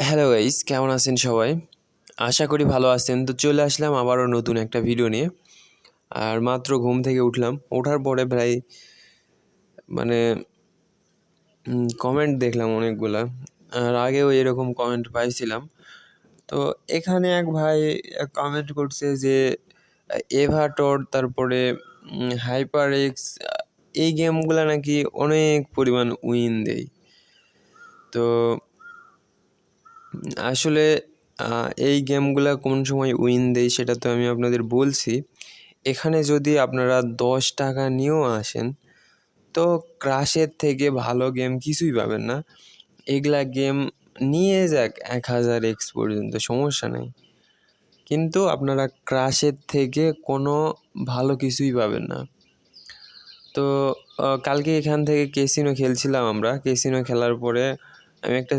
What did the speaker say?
Hello guys, কেমন আছেন সবাই? আশা করি ভালো আছেন। তো চলে আসলাম আবারও নতুন একটা ভিডিও নিয়ে। আর মাত্র ঘুম থেকে উঠলাম। ওঠার পরে প্রায় মানে কমেন্ট দেখলাম অনেকগুলা। আর আগেও এরকম কমেন্ট পাইছিলাম। তো এখানে এক ভাই কমেন্ট করছে যে এভাটর, তারপরে হাইপার এক্স, এই গেমগুলো নাকি অনেক পরিমাণ উইন দেয়। তো আসলে এই গেমগুলা কোন সময় উইন দেয় সেটা তো আমি আপনাদের বলছি। এখানে যদি আপনারা 10 টাকা নিয়েও আসেন তো ক্রাশের থেকে ভালো গেম কিছুই পাবেন না। এগুলা গেম নিয়ে যাক 1000 এক্স পর্যন্ত, সমস্যা নেই, কিন্তু আপনারা ক্রাশের থেকে কোনো ভালো কিছুই পাবেন না। তো কালকে এখান থেকে ক্যাসিনো খেলছিলাম আমরা। ক্যাসিনো খেলার পরে আমি একটা